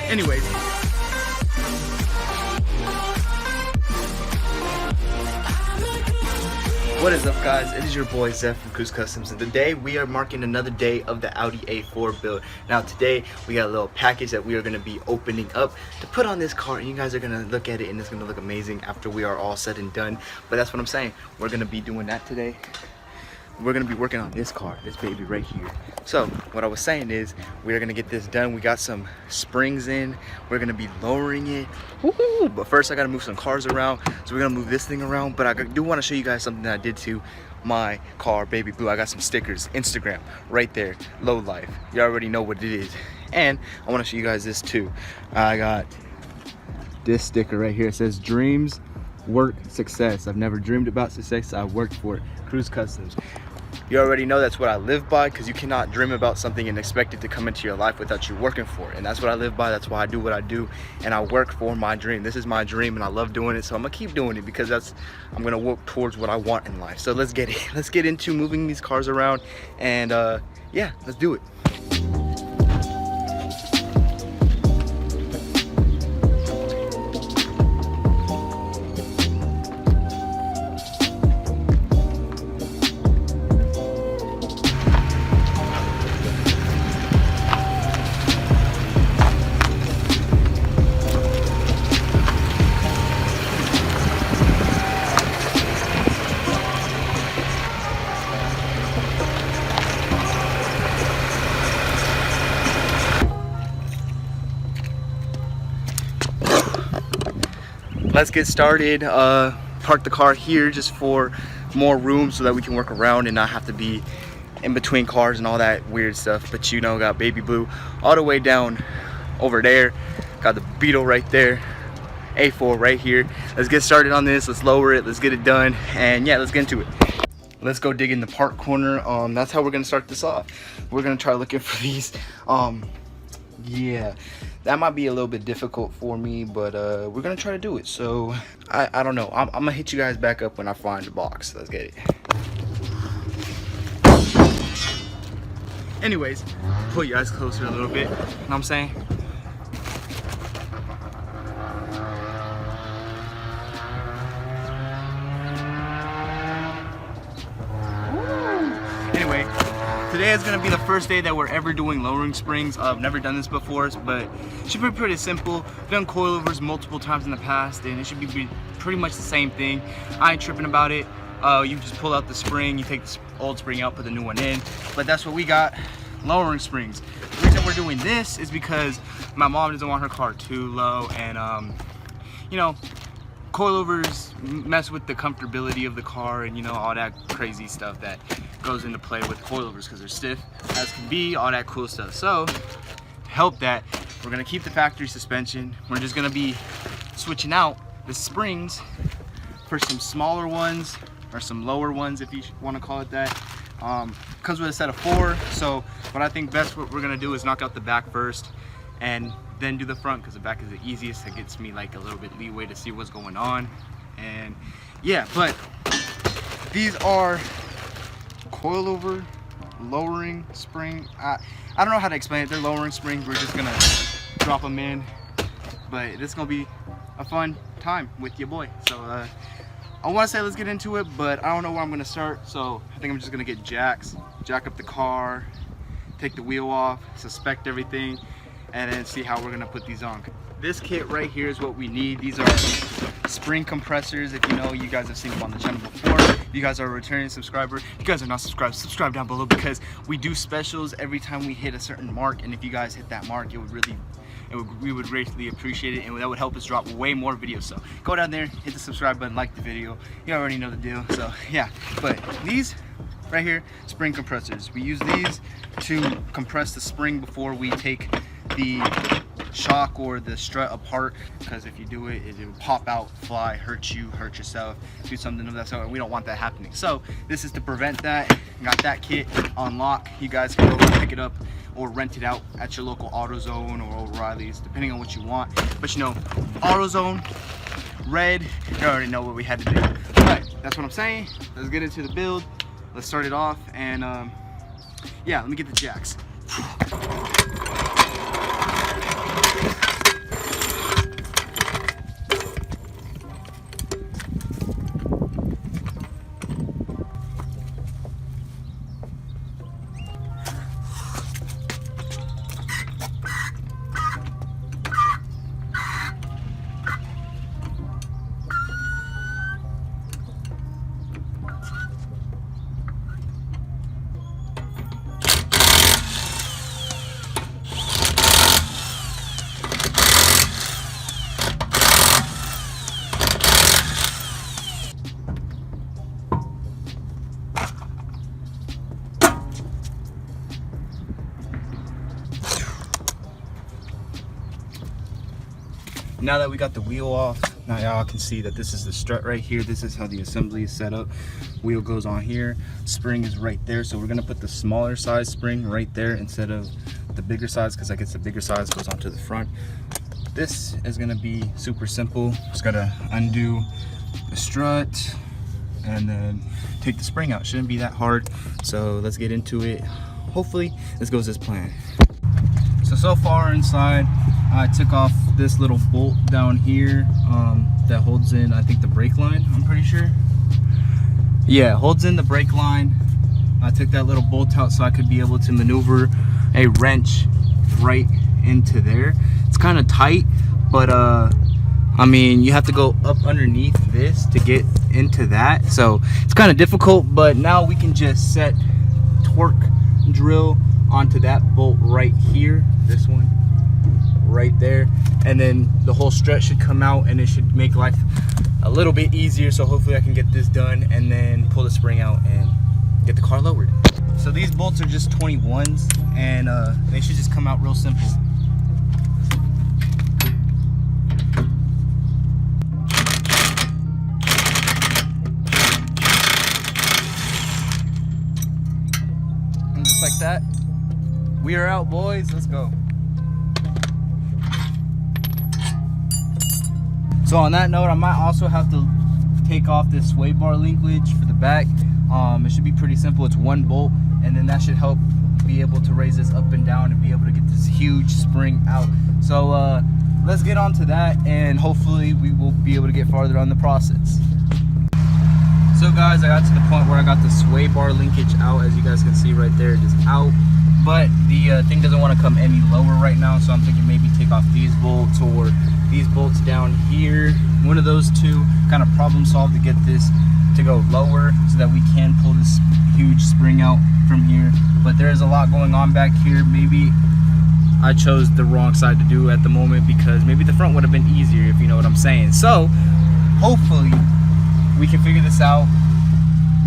Anyways, what is up, guys? It is your boy Zeph from Cruise Customs, and today we are marking another day of the Audi A4 build. Now today we got a little package that we are going to be opening up to put on this car, and you guys are going to look at it and it's going to look amazing after we are all said and done. But that's what I'm saying, we're going to be doing that today. We're going to be working on this car, this baby right here. So what I was saying is we're going to get this done. We got some springs in, we're going to be lowering it. Woo-hoo! But first I got to move some cars around, so we're going to move this thing around. But I do want to show you guys something that I did to my car, baby blue. I got some stickers, Instagram right there, low life. You already know what it is. And I want to show you guys this too. I got this sticker right here. It says dreams work success. I've never dreamed about success, I worked for it. Cruise Customs. You already know that's what I live by, because you cannot dream about something and expect it to come into your life without you working for it. And that's what I live by. That's why I do what I do, and I work for my dream. This is my dream and I love doing it, so I'm gonna keep doing it because I'm gonna work towards what I want in life. So let's get it. Let's get into moving these cars around, and yeah, let's do it. Let's get started. Park the car here just for more room so that we can work around and not have to be in between cars and all that weird stuff. But you know, got baby blue all the way down over there, got the Beetle right there, A4 right here. Let's get started on this. Let's lower it, let's get it done, and yeah, let's get into it. Let's go dig in the park corner. That's how we're gonna start this off. We're gonna try looking for these. Yeah, that might be a little bit difficult for me, but we're gonna try to do it. So I don't know, I'm gonna hit you guys back up when I find the box. Let's get it. Anyways, pull your eyes closer a little bit, you know what I'm saying? Anyway, today is going to be the first day that we're ever doing lowering springs. I've never done this before, but it should be pretty simple. I've done coilovers multiple times in the past, and it should be pretty much the same thing. I ain't tripping about it. You just pull out the spring, you take the old spring out, put the new one in. But that's what we got, lowering springs. The reason we're doing this is because my mom doesn't want her car too low, and you know, coilovers mess with the comfortability of the car, and you know, all that crazy stuff that goes into play with coilovers because they're stiff as can be, all that cool stuff. So to help that, we're gonna keep the factory suspension. We're just gonna be switching out the springs for some smaller ones or some lower ones, if you want to call it that. Comes with a set of 4, so what I think best what we're gonna do is knock out the back first and then do the front, because the back is the easiest. It gets me like a little bit leeway to see what's going on. And yeah, but these are coilover lowering spring. I don't know how to explain it. They're lowering springs. We're just gonna drop them in, but it's gonna be a fun time with your boy. So I want to say let's get into it, but I don't know where I'm gonna start. So I think I'm just gonna get jacks, jack up the car, take the wheel off, suspect everything, and then see how we're gonna put these on. This kit right here is what we need. These are spring compressors. If you know, you guys have seen them on the channel before. If you guys are a returning subscriber, if you guys are not subscribed, subscribe down below, because we do specials every time we hit a certain mark, and if you guys hit that mark, we would greatly appreciate it, and that would help us drop way more videos. So go down there, hit the subscribe button, like the video. You already know the deal. So yeah, but these right here, spring compressors. We use these to compress the spring before we take the shock or the strut apart, because if you do it, it will pop out, fly, hurt you, hurt yourself, do something of that sort, and we don't want that happening. So this is to prevent that. Got that kit on lock. You guys can go pick it up or rent it out at your local AutoZone or O'Reilly's, depending on what you want. But you know, AutoZone, red, you already know what we had to do. But that's what I'm saying. Let's get into the build. Let's start it off, and yeah, let me get the jacks. Now that we got the wheel off, now y'all can see that this is the strut right here. This is how the assembly is set up. Wheel goes on here, spring is right there. So we're gonna put the smaller size spring right there instead of the bigger size, because I guess the bigger size goes onto the front. This is gonna be super simple. Just gotta undo the strut and then take the spring out. Shouldn't be that hard. So let's get into it. Hopefully this goes as planned. So far inside, I took off this little bolt down here that holds in, I think, the brake line, I'm pretty sure. Yeah, holds in the brake line. I took that little bolt out so I could be able to maneuver a wrench right into there. It's kind of tight, but I mean, you have to go up underneath this to get into that. So it's kind of difficult, but now we can just set torque drill onto that bolt right here, this one right there, and then the whole strut should come out and it should make life a little bit easier. So hopefully I can get this done and then pull the spring out and get the car lowered. So these bolts are just 21s, and they should just come out real simple. And just like that, we are out, boys. Let's go. So on that note, I might also have to take off this sway bar linkage for the back. It should be pretty simple. It's one bolt, and then that should help be able to raise this up and down and be able to get this huge spring out. So let's get on to that, and hopefully we will be able to get farther on the process. So guys, I got to the point where I got the sway bar linkage out. As you guys can see right there, just out. But the thing doesn't want to come any lower right now, so I'm thinking maybe take off these bolts or these bolts down here. One of those two, kind of problem solve to get this to go lower so that we can pull this huge spring out from here. But there's a lot going on back here. Maybe I chose the wrong side to do at the moment, because maybe the front would have been easier, if you know what I'm saying. So hopefully we can figure this out,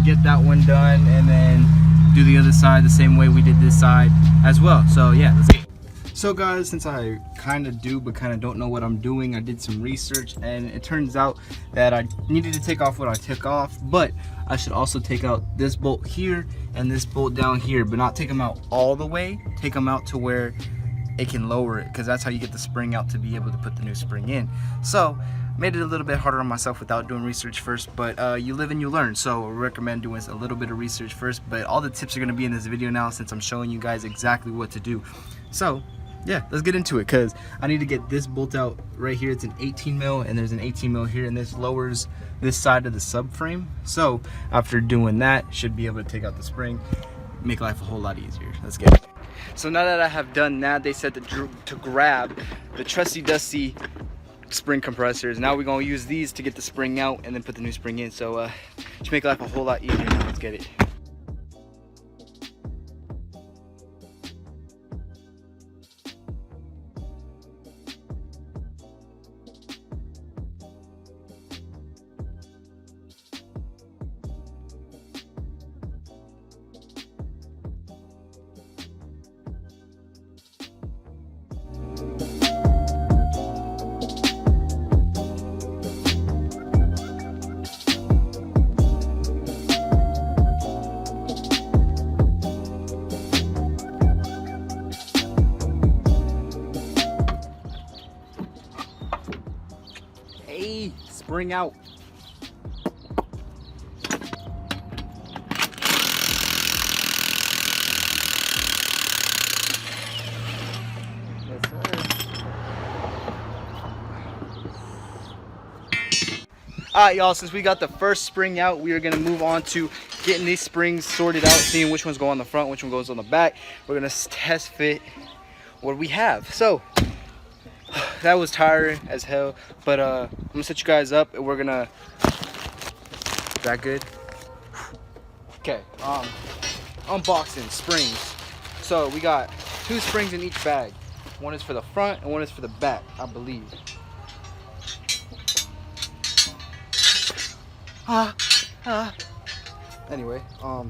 get that one done, and then do the other side the same way we did this side as well. So yeah, let's get it. So guys, since I kind of do but kind of don't know what I'm doing, I did some research, and it turns out that I needed to take off what I took off, but I should also take out this bolt here and this bolt down here, but not take them out all the way. Take them out to where it can lower it, because that's how you get the spring out to be able to put the new spring in. So made it a little bit harder on myself without doing research first, but you live and you learn. So I recommend doing a little bit of research first, but all the tips are going to be in this video now, since I'm showing you guys exactly what to do. So yeah, let's get into it, because I need to get this bolt out right here. It's an 18 mil, and there's an 18 mil here, and this lowers this side of the subframe. So after doing that, should be able to take out the spring, make life a whole lot easier. Let's get it. So now that I have done that, they said to grab the trusty dusty spring compressors. Now we're gonna use these to get the spring out and then put the new spring in. So should make life a whole lot easier. Now let's get it. Hey, spring out. Alright y'all, since we got the first spring out, we are going to move on to getting these springs sorted out, seeing which ones go on the front, which one goes on the back. We're going to test fit what we have. So that was tiring as hell, but I'm gonna set you guys up and we're gonna, is that good? Okay, unboxing springs. So we got 2 springs in each bag. One is for the front and one is for the back, I believe. Anyway, I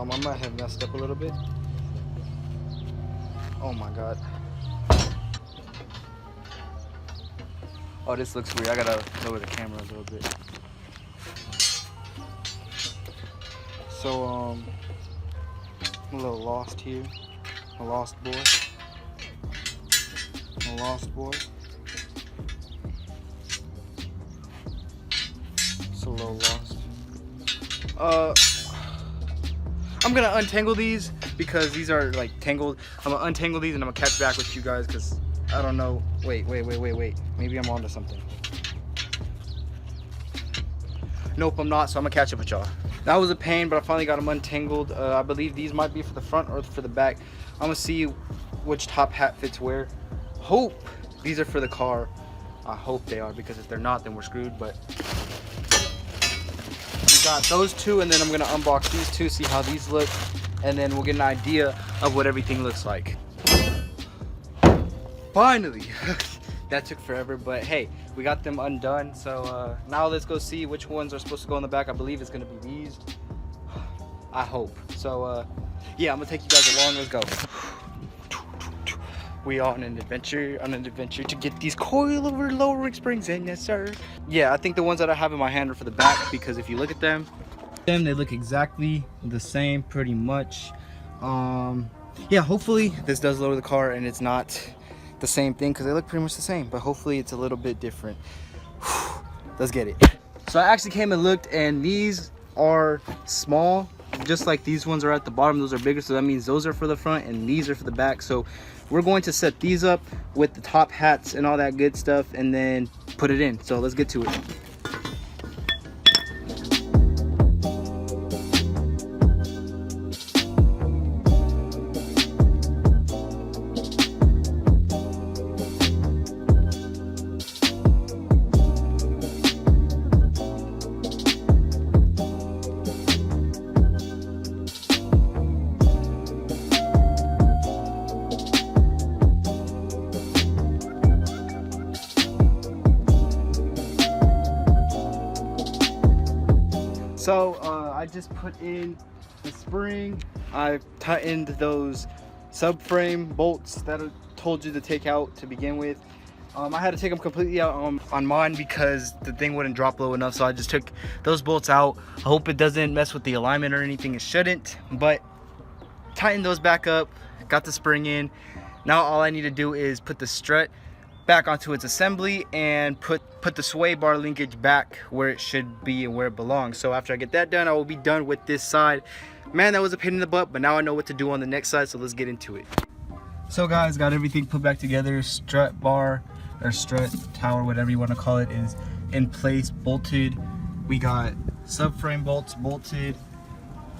might have messed up a little bit. Oh my god. Oh, this looks weird. I gotta lower the camera a little bit. So, I'm a little lost here. A lost boy. A lost boy. It's a little lost. I'm gonna untangle these because these are like tangled. I'm gonna untangle these and I'm gonna catch back with you guys because I don't know. Wait. Maybe I'm onto something. Nope, I'm not, so I'm gonna catch up with y'all. That was a pain, but I finally got them untangled. I believe these might be for the front or for the back. I'm gonna see which top hat fits where. Hope these are for the car. I hope they are, because if they're not, then we're screwed. But we got those two, and then I'm gonna unbox these two, see how these look, and then we'll get an idea of what everything looks like. Finally. That took forever, but hey, we got them undone. So now let's go see which ones are supposed to go in the back. I believe it's gonna be these. I hope. So yeah, I'm gonna take you guys along. Let's go. We are on an adventure to get these coilover lowering springs in, yes sir. Yeah, I think the ones that I have in my hand are for the back, because if you look at them, they look exactly the same pretty much. Yeah, hopefully this does lower the car and it's not the same thing, because they look pretty much the same, but hopefully it's a little bit different. Let's get it. So I actually came and looked, and these are small, just like these ones are at the bottom. Those are bigger, so that means those are for the front and these are for the back. So we're going to set these up with the top hats and all that good stuff and then put it in. So let's get to it. So I just put in the spring. I tightened those subframe bolts that I told you to take out to begin with. I had to take them completely out on mine because the thing wouldn't drop low enough, so I just took those bolts out. I hope it doesn't mess with the alignment or anything. It shouldn't, but tighten those back up, got the spring in. Now all I need to do is put the strut back onto its assembly and put the sway bar linkage back where it should be and where it belongs. So after I get that done, I will be done with this side. Man, that was a pain in the butt, but now I know what to do on the next side, so let's get into it. So guys, got everything put back together. Strut bar or strut tower, whatever you want to call it, is in place, bolted. We got subframe bolts bolted,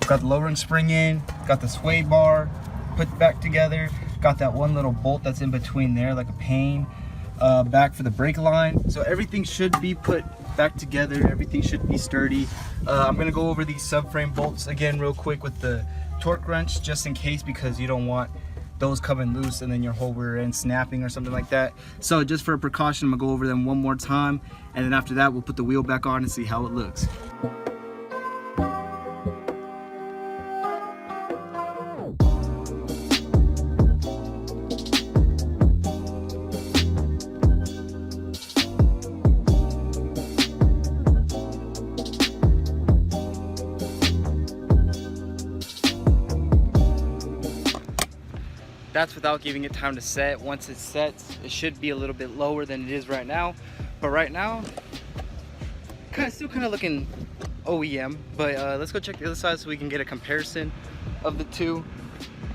got the lowering spring in, got the sway bar put back together, got that one little bolt that's in between there like a pane back for the brake line. So everything should be put back together, everything should be sturdy. I'm gonna go over these subframe bolts again real quick with the torque wrench, just in case, because you don't want those coming loose and then your whole rear end snapping or something like that. So just for a precaution, I'm gonna go over them one more time, and then after that we'll put the wheel back on and see how it looks. That's without giving it time to set. Once it sets, it should be a little bit lower than it is right now. But right now, still kind of looking OEM. But let's go check the other side so we can get a comparison of the two.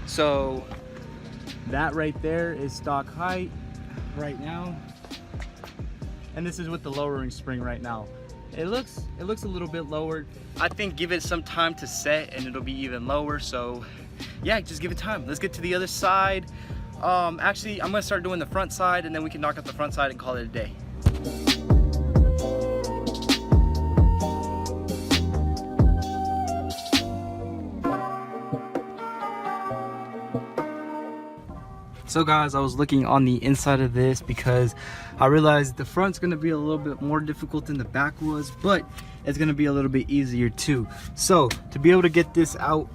So that right there is stock height right now, and this is with the lowering spring right now. It looks a little bit lower. I think give it some time to set and it'll be even lower. So yeah, just give it time. Let's get to the other side. Actually, I'm gonna start doing the front side, and then we can knock out the front side and call it a day. So guys, I was looking on the inside of this because I realized the front's gonna be a little bit more difficult than the back was, but it's gonna be a little bit easier too. So to be able to get this out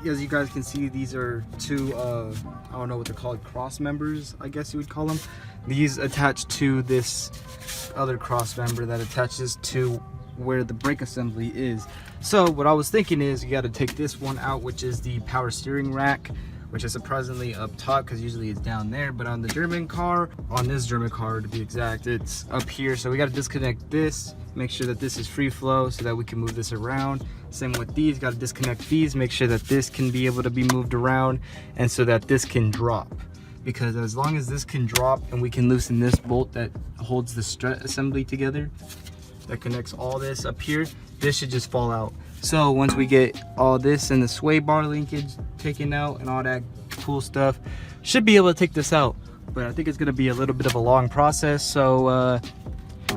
as you guys can see, these are two I don't know what they're called, cross members, I guess you would call them. These attach to this other cross member that attaches to where the brake assembly is. So what I was thinking is you got to take this one out, which is the power steering rack, which is surprisingly up top because usually it's down there, but on the German car, on this German car to be exact, it's up here. So we got to disconnect this, make sure that this is free flow so that we can move this around. Same with these, got to disconnect these, make sure that this can be able to be moved around and so that this can drop. Because as long as this can drop and we can loosen this bolt that holds the strut assembly together, that connects all this up here, this should just fall out. So once we get all this and the sway bar linkage taken out and all that cool stuff, should be able to take this out. But I think it's gonna be a little bit of a long process. So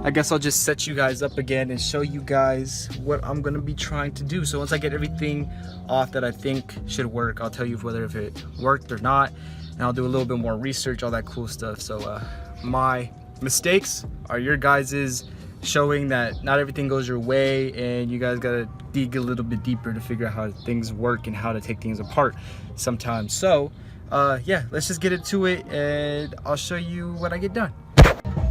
I guess I'll just set you guys up again and show you guys what I'm gonna be trying to do. So once I get everything off that I think should work, I'll tell you whether if it worked or not. And I'll do a little bit more research, all that cool stuff. So my mistakes are your guys's showing that not everything goes your way and you guys gotta dig a little bit deeper to figure out how things work and how to take things apart sometimes. So yeah, let's just get into it and I'll show you when I get done.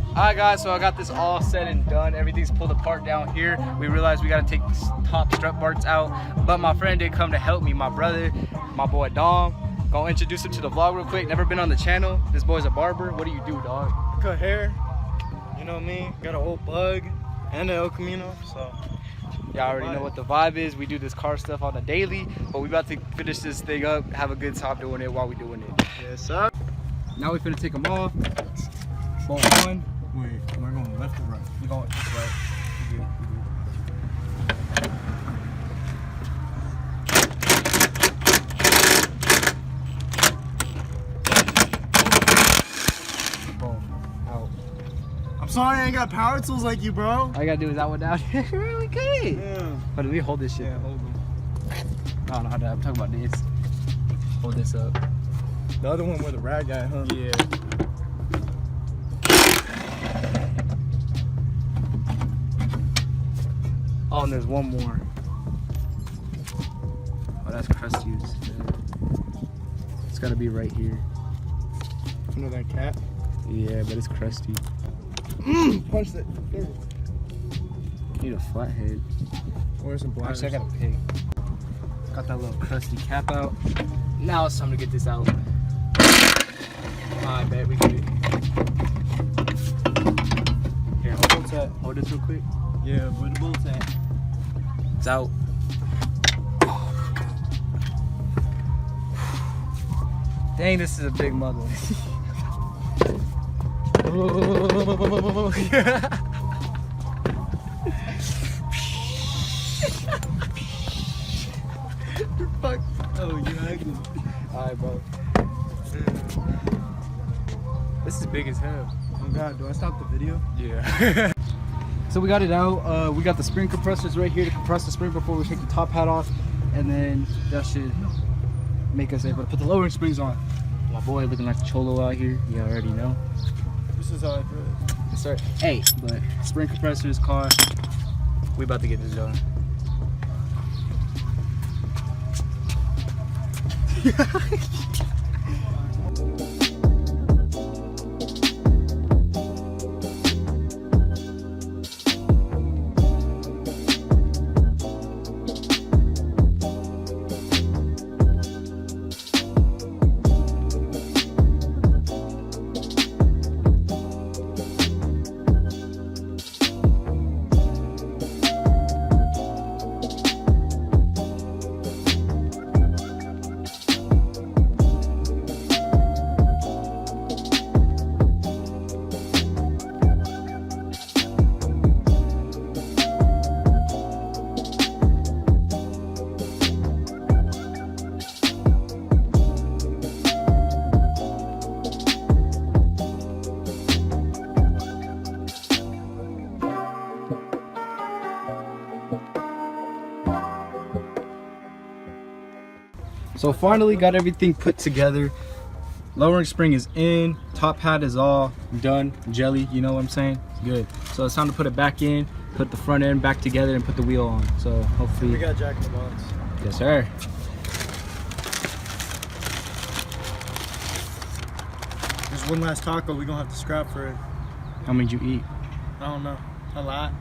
Alright guys, so I got this all said and done. Everything's pulled apart down here. We realized we gotta take these top strut parts out, but my friend did come to help me, my brother, my boy Dom. Gonna introduce him to the vlog real quick. Never been on the channel. This boy's a barber. What do you do, dog? Cut hair. You know what I mean? Got an old bug and an El Camino, so. Y'all already know what the vibe is. We do this car stuff on a daily, but we about to finish this thing up, have a good time doing it while we doing it. Yes, sir. Now we finna take them off. Bolt one. Wait, am I going left or right? We're going this right. We good. Sorry, I ain't got power tools like you, bro. All I gotta do is that one down here. We good. Yeah. But let me hold this shit. Yeah, hold them. I don't know how to. I'm talking about this. Hold this up. The other one with the rag guy, huh? Yeah. Oh, and there's one more. Oh, that's crusty. It's gotta be right here. You know that cat? Yeah, but it's crusty. Punch that. There. Need a flathead. Or some bladders. Actually, I got a pig. Got that little crusty cap out. Now it's time to get this out. I bet we can. Here, hold this at. Hold this real quick. Yeah, where the bolt's at? It's out. Dang, this is a big mother. Fuck. Oh, you ugly. Alright, bro. This is big as hell. Oh God, do I stop the video? Yeah. So we got it out. We got the spring compressors right here to compress the spring before we take the top hat off, and then that should make us able to put the lowering springs on. My boy looking like the cholo out here. You already know. This is how I do it. Yes, sir. Hey, but spring compressors, car. We about to get this done. So finally got everything put together. Lowering spring is in, top hat is all done, jelly, you know what I'm saying? It's good. So it's time to put it back in, put the front end back together and put the wheel on. So hopefully. We got Jack in the Box. Yes, sir. There's one last taco. We gonna have to scrap for it. How many did you eat? I don't know. A lot.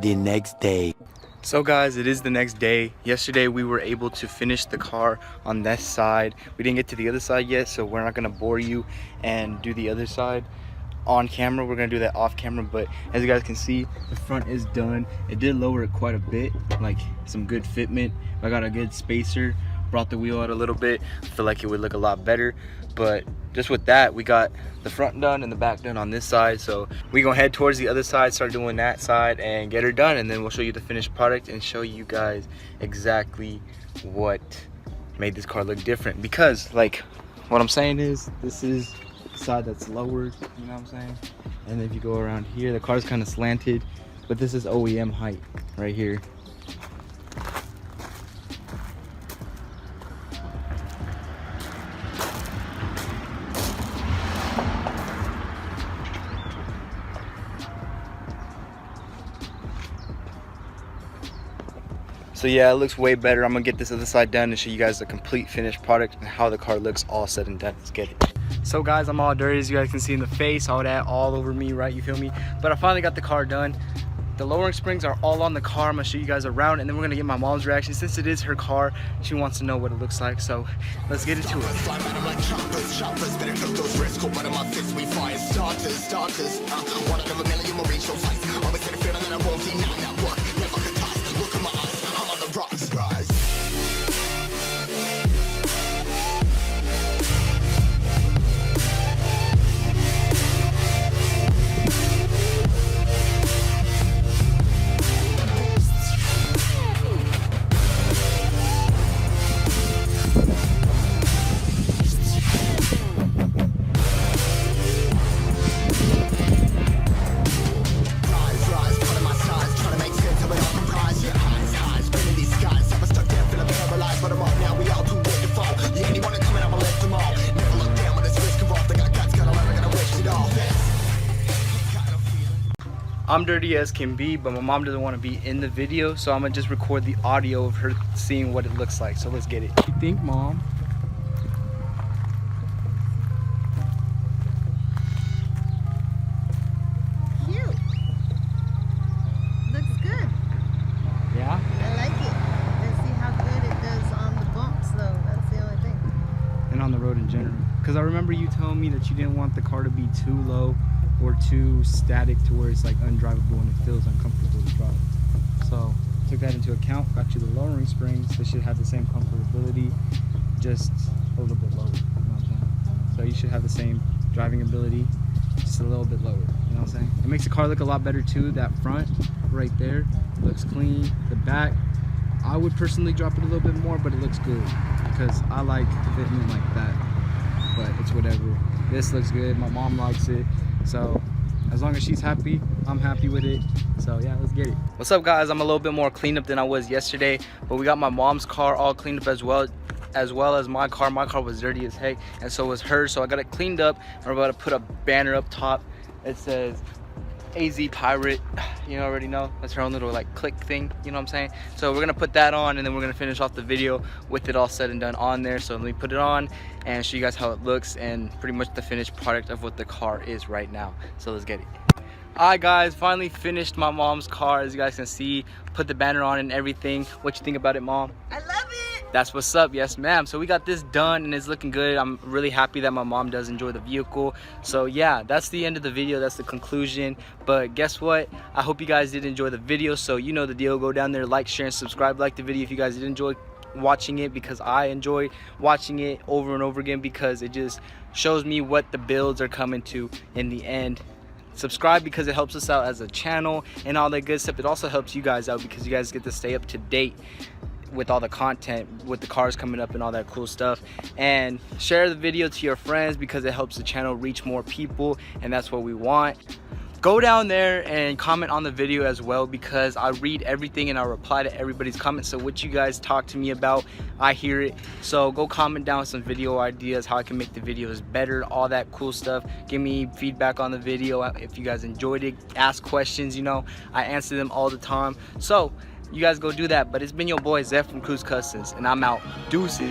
The next day. So guys, it is the next day. Yesterday we were able to finish the car on this side. We didn't get to the other side yet, so we're not gonna bore you and do the other side on camera. We're gonna do that off camera, but as you guys can see, the front is done. It did lower it quite a bit, like some good fitment. I got a good spacer, brought the wheel out a little bit. I feel like it would look a lot better, but just with that, we got the front done and the back done on this side. So we gonna head towards the other side, start doing that side and get her done, and then we'll show you the finished product and show you guys exactly what made this car look different. Because like what I'm saying is, this is the side that's lowered, you know what I'm saying? And if you go around here, the car's kind of slanted, but this is OEM height right here. So yeah, it looks way better. I'm gonna get this other side done and show you guys the complete finished product and how the car looks all said and done. Let's get it. So guys, I'm all dirty, as you guys can see in the face, all that all over me, right? You feel me? But I finally got the car done. The lowering springs are all on the car. I'm gonna show you guys around, and then we're gonna get my mom's reaction. Since it is her car, she wants to know what it looks like. So let's get into it. I'm dirty as can be, but my mom doesn't want to be in the video, so I'm gonna just record the audio of her seeing what it looks like. So let's get it. What do you think, Mom? Cute. Looks good. Yeah? I like it. Let's see how good it does on the bumps though. That's the only thing. And on the road in general. Because I remember you telling me that you didn't want the car to be too low or too static to where it's like undrivable and it feels uncomfortable to drive. So took that into account, got you the lowering springs. They should have the same comfortability, just a little bit lower, you know what I'm saying? So you should have the same driving ability, just a little bit lower, you know what I'm saying? It makes the car look a lot better too. That front right there looks clean. The back, I would personally drop it a little bit more, but it looks good because I like fitment like that, but it's whatever. This looks good, my mom likes it. So as long as she's happy, I'm happy with it. So yeah, let's get it. What's up, guys? I'm a little bit more cleaned up than I was yesterday, but we got my mom's car all cleaned up as well as my car. My car was dirty as heck, and so was hers. So I got it cleaned up. We're about to put a banner up top. It says AZ Pirate. You already know, that's her own little like click thing, you know what I'm saying? So we're gonna put that on, and then we're gonna finish off the video with it all said and done on there. So let me put it on and show you guys how it looks and pretty much the finished product of what the car is right now. So let's get it. Alright guys, finally finished my mom's car. As you guys can see, put the banner on and everything. What you think about it, Mom? I love it. That's what's up. Yes ma'am. So we got this done and it's looking good. I'm really happy that my mom does enjoy the vehicle. So yeah, that's the end of the video. That's the conclusion. But guess what, I hope you guys did enjoy the video. So you know the deal. Go down there, like, share, and subscribe. Like the video if you guys did enjoy watching it, because I enjoy watching it over and over again, because it just shows me what the builds are coming to in the end. Subscribe because it helps us out as a channel and all that good stuff. It also helps you guys out because you guys get to stay up to date with all the content, with the cars coming up and all that cool stuff. And share the video to your friends because it helps the channel reach more people, and that's what we want. Go down there and comment on the video as well, because I read everything and I reply to everybody's comments. So what you guys talk to me about, I hear it. So go comment down some video ideas, how I can make the videos better, all that cool stuff. Give me feedback on the video if you guys enjoyed it. Ask questions, you know, I answer them all the time. So you guys go do that. But it's been your boy Zeph from Cruise Customs, and I'm out. Deuces.